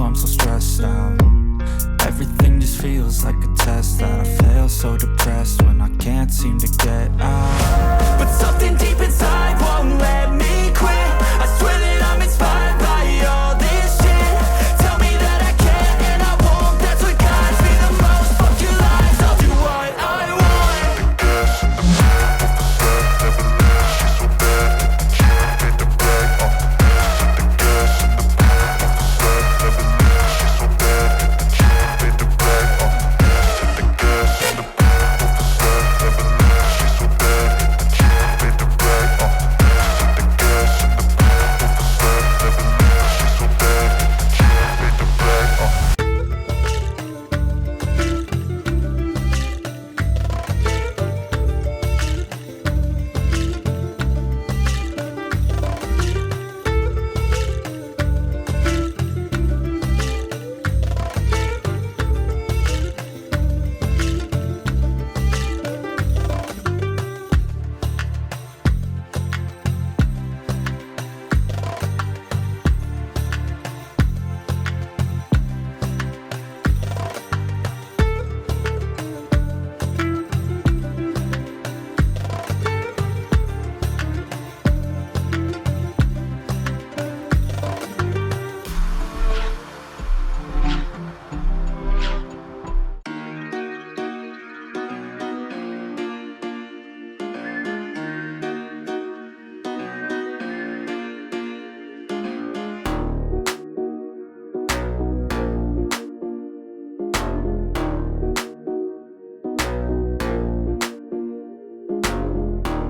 I'm so stressed out. Everything just feels like a test that I fail, so depressed when I can't seem to get out. But something deep inside won't let me quit. I swear that I'm inspired by all this shit. Tell me that I can and I won't, that's what guides me the most. Fuck your lies, I'll do what I want. The gas in the back of the set, never leaves, she's so bad that the chick made the bag. The gas in the back of the set, never leaves, she's so bad that the chick made the bag. The gas in the back of the set, never leaves, she's so bad that the chick made the bag. The gas in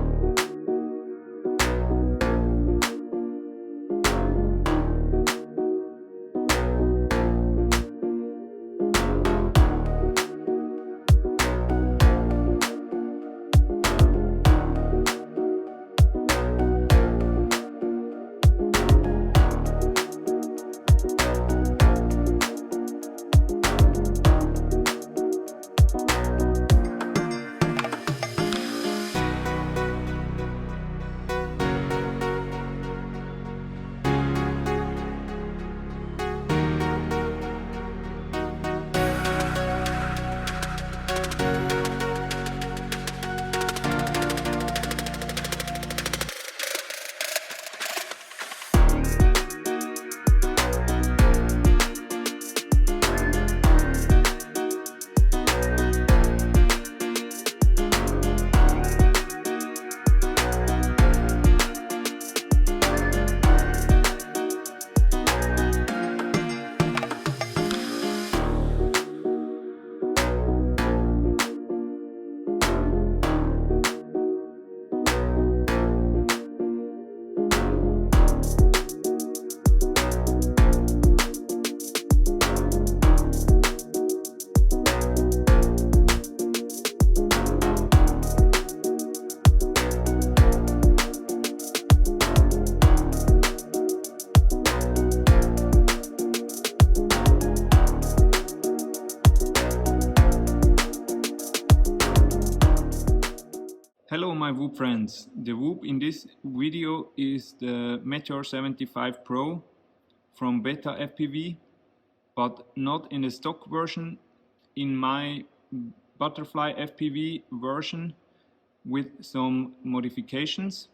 the back of the set, never leaves, she's so bad that the chick made the bag. Hello my Whoop friends, the Whoop in this video is the Meteor 75 Pro from ButterflyFPV, but not in the stock version, in my ButterflyFPV version with some modifications.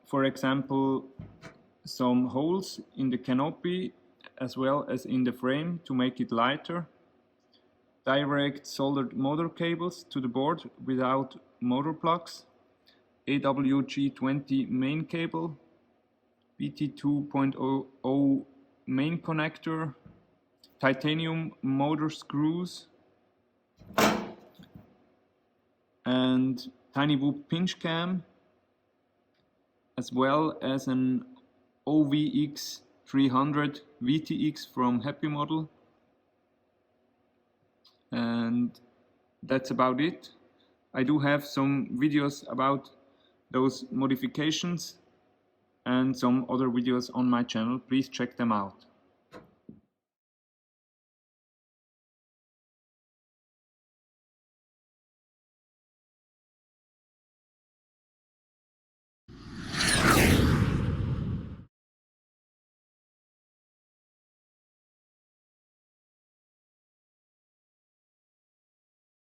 For example, some holes in the canopy as well as in the frame to make it lighter. Direct soldered motor cables to the board without motor plugs, AWG20 main cable, BT 2.0 main connector, titanium motor screws, and tiny Whoop pinch cam, as well as an OVX 300 VTX from Happy Model. And that's about it. I do have some videos about those modifications and some other videos on my channel. Please check them out.